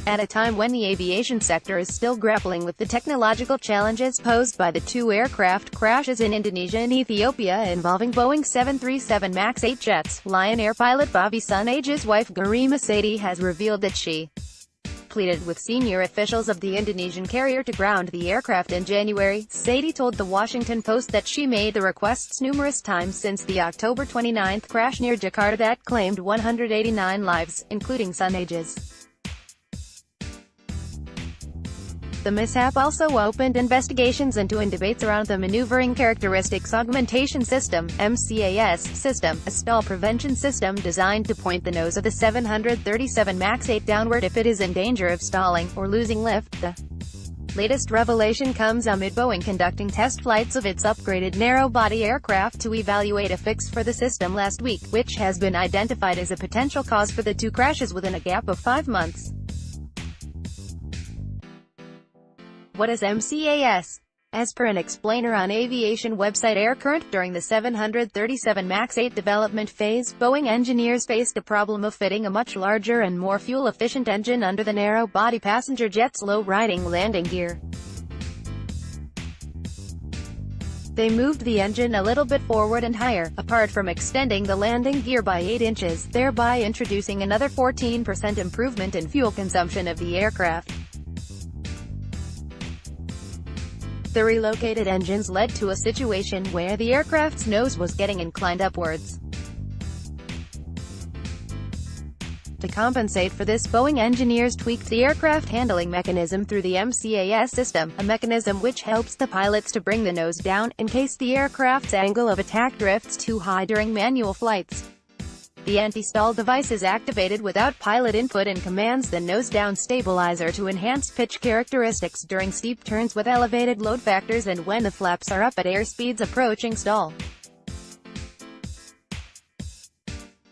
At a time when the aviation sector is still grappling with the technological challenges posed by the two aircraft crashes in Indonesia and Ethiopia involving Boeing 737 MAX 8 jets, Lion Air pilot Bhavya Suneja's wife Garima Sethi has revealed that she pleaded with senior officials of the Indonesian carrier to ground the aircraft in January. Sethi told The Washington Post that she made the requests numerous times since the October 29 crash near Jakarta that claimed 189 lives, including Suneja's. The mishap also opened investigations into and debates around the Maneuvering Characteristics Augmentation System (MCAS) system, a stall prevention system designed to point the nose of the 737 MAX 8 downward if it is in danger of stalling, or losing lift. The latest revelation comes amid Boeing conducting test flights of its upgraded narrow-body aircraft to evaluate a fix for the system last week, which has been identified as a potential cause for the two crashes within a gap of 5 months. What is MCAS? As per an explainer on aviation website AirCurrent, during the 737 MAX 8 development phase, Boeing engineers faced a problem of fitting a much larger and more fuel-efficient engine under the narrow-body passenger jet's low-riding landing gear. They moved the engine a little bit forward and higher, apart from extending the landing gear by 8 inches, thereby introducing another 14% improvement in fuel consumption of the aircraft. The relocated engines led to a situation where the aircraft's nose was getting inclined upwards. To compensate for this, Boeing engineers tweaked the aircraft handling mechanism through the MCAS system, a mechanism which helps the pilots to bring the nose down, in case the aircraft's angle of attack drifts too high during manual flights. The anti-stall device is activated without pilot input and commands the nose-down stabilizer to enhance pitch characteristics during steep turns with elevated load factors and when the flaps are up at airspeeds approaching stall.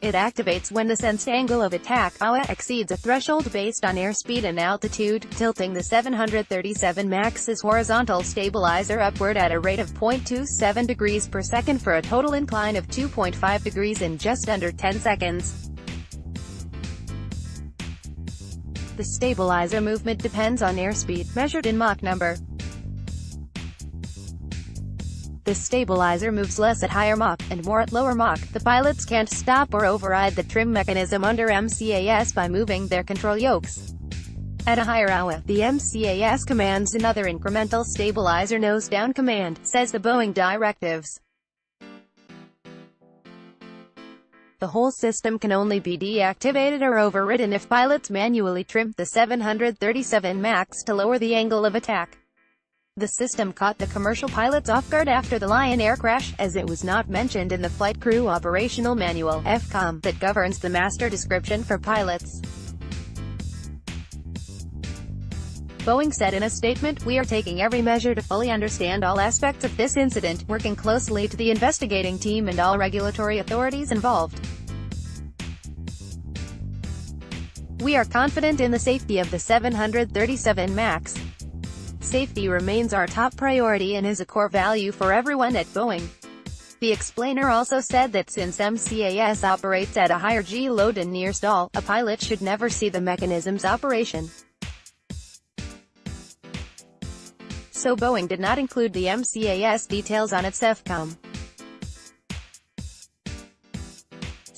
It activates when the sensed angle of attack (AWA) exceeds a threshold based on airspeed and altitude, tilting the 737 MAX's horizontal stabilizer upward at a rate of 0.27 degrees per second for a total incline of 2.5 degrees in just under 10 seconds. The stabilizer movement depends on airspeed, measured in Mach number. The stabilizer moves less at higher Mach, and more at lower Mach. The pilots can't stop or override the trim mechanism under MCAS by moving their control yokes. At a higher AWA, the MCAS commands another incremental stabilizer nose-down command, says the Boeing directives. The whole system can only be deactivated or overridden if pilots manually trim the 737 MAX to lower the angle of attack. The system caught the commercial pilots off guard after the Lion Air crash, as it was not mentioned in the Flight Crew Operational Manual (FCOM) that governs the master description for pilots. Boeing said in a statement, "We are taking every measure to fully understand all aspects of this incident, working closely to the investigating team and all regulatory authorities involved. We are confident in the safety of the 737 MAX. Safety remains our top priority and is a core value for everyone at Boeing." The explainer also said that since MCAS operates at a higher G load and near stall, a pilot should never see the mechanism's operation. So Boeing did not include the MCAS details on its FCOM.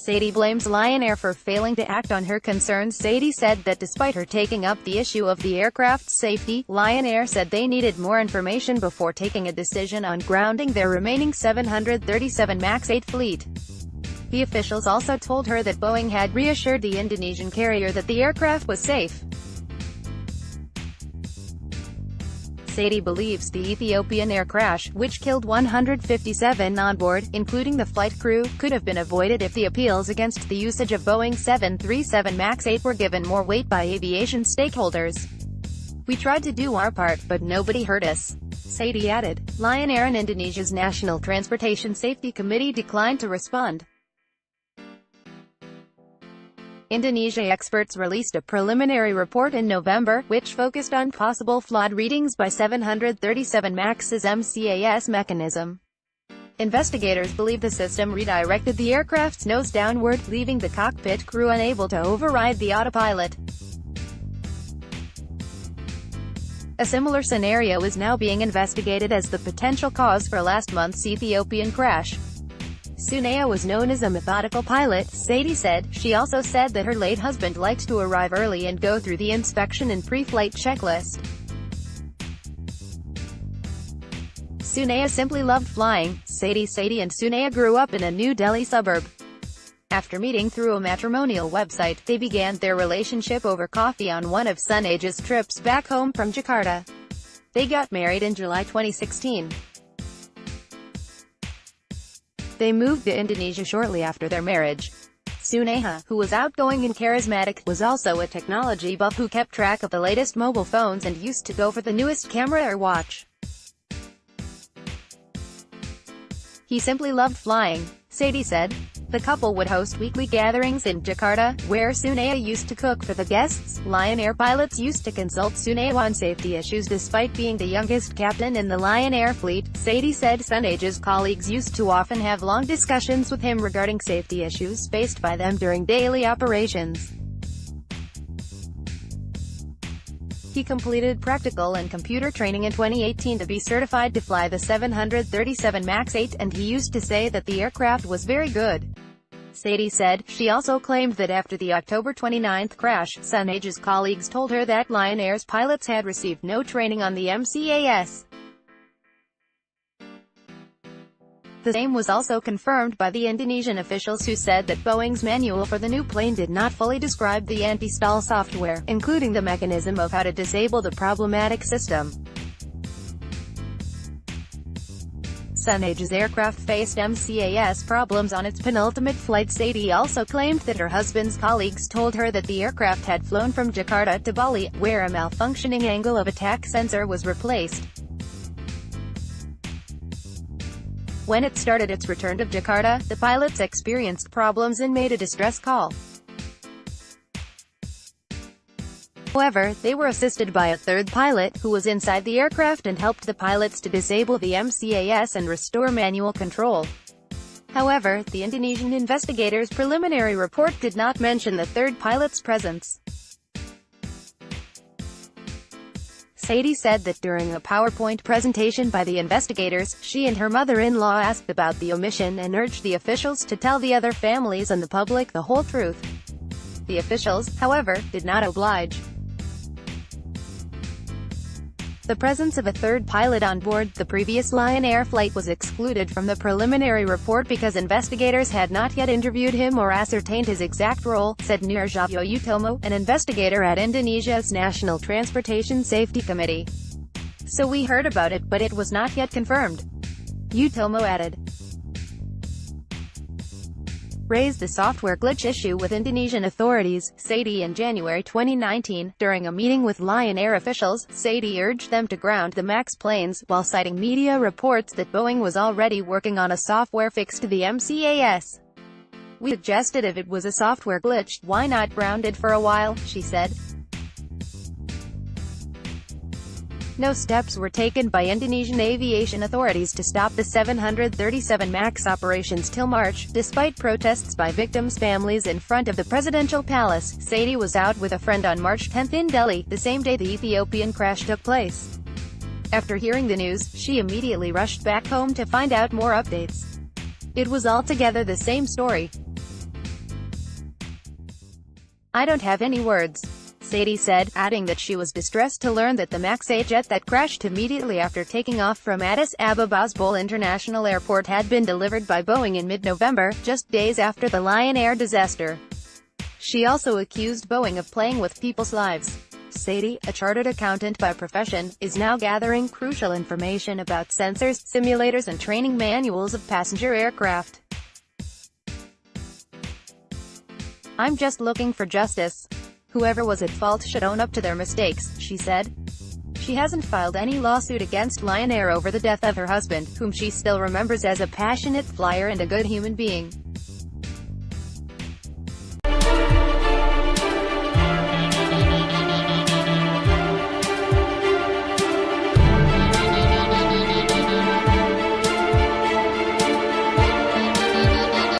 Sethi blames Lion Air for failing to act on her concerns. Sethi said that despite her taking up the issue of the aircraft's safety, Lion Air said they needed more information before taking a decision on grounding their remaining 737 MAX 8 fleet. The officials also told her that Boeing had reassured the Indonesian carrier that the aircraft was safe. Sethi believes the Ethiopian air crash, which killed 157 on board, including the flight crew, could have been avoided if the appeals against the usage of Boeing 737 MAX 8 were given more weight by aviation stakeholders. "We tried to do our part, but nobody heard us," Sethi added. Lion Air and Indonesia's National Transportation Safety Committee declined to respond. Indonesia experts released a preliminary report in November, which focused on possible flawed readings by 737 MAX's MCAS mechanism. Investigators believe the system redirected the aircraft's nose downward, leaving the cockpit crew unable to override the autopilot. A similar scenario is now being investigated as the potential cause for last month's Ethiopian crash. Suneja was known as a methodical pilot, Sethi said. She also said that her late husband liked to arrive early and go through the inspection and pre-flight checklist. Suneja simply loved flying. Sethi and Suneja grew up in a New Delhi suburb. After meeting through a matrimonial website, they began their relationship over coffee on one of Suneja's trips back home from Jakarta. They got married in July 2016. They moved to Indonesia shortly after their marriage. Suneja, who was outgoing and charismatic, was also a technology buff who kept track of the latest mobile phones and used to go for the newest camera or watch. He simply loved flying, Sethi said. The couple would host weekly gatherings in Jakarta, where Suneja used to cook for the guests. Lion Air pilots used to consult Suneja on safety issues despite being the youngest captain in the Lion Air fleet. Sethi said Suneja's colleagues used to often have long discussions with him regarding safety issues faced by them during daily operations. He completed practical and computer training in 2018 to be certified to fly the 737 MAX 8, and he used to say that the aircraft was very good. Sethi said. She also claimed that after the October 29 crash, Suneja's colleagues told her that Lion Air's pilots had received no training on the MCAS. The same was also confirmed by the Indonesian officials, who said that Boeing's manual for the new plane did not fully describe the anti-stall software, including the mechanism of how to disable the problematic system. Suneja's aircraft faced MCAS problems on its penultimate flight. Sethi also claimed that her husband's colleagues told her that the aircraft had flown from Jakarta to Bali, where a malfunctioning angle of attack sensor was replaced. When it started its return to Jakarta, the pilots experienced problems and made a distress call. However, they were assisted by a third pilot, who was inside the aircraft and helped the pilots to disable the MCAS and restore manual control. However, the Indonesian investigators' preliminary report did not mention the third pilot's presence. Sethi said that during a PowerPoint presentation by the investigators, she and her mother-in-law asked about the omission and urged the officials to tell the other families and the public the whole truth. The officials, however, did not oblige. The presence of a third pilot on board the previous Lion Air flight was excluded from the preliminary report because investigators had not yet interviewed him or ascertained his exact role, said Nurjavyo Utomo, an investigator at Indonesia's National Transportation Safety Committee. So we heard about it, but it was not yet confirmed. Utomo added. Raised the software glitch issue with Indonesian authorities, Sethi, in January 2019. During a meeting with Lion Air officials, Sethi urged them to ground the MAX planes, while citing media reports that Boeing was already working on a software fix to the MCAS. We suggested if it was a software glitch, why not ground it for a while, she said. No steps were taken by Indonesian aviation authorities to stop the 737 MAX operations till March, despite protests by victims' families in front of the presidential palace. Sethi was out with a friend on March 10 in Delhi, the same day the Ethiopian crash took place. After hearing the news, she immediately rushed back home to find out more updates. It was altogether the same story. I don't have any words, Sethi said, adding that she was distressed to learn that the MAX 8 jet that crashed immediately after taking off from Addis Ababa's Bole International Airport had been delivered by Boeing in mid-November, just days after the Lion Air disaster. She also accused Boeing of playing with people's lives. Sethi, a chartered accountant by profession, is now gathering crucial information about sensors, simulators and training manuals of passenger aircraft. I'm just looking for justice. Whoever was at fault should own up to their mistakes, she said. She hasn't filed any lawsuit against Lion Air over the death of her husband, whom she still remembers as a passionate flyer and a good human being.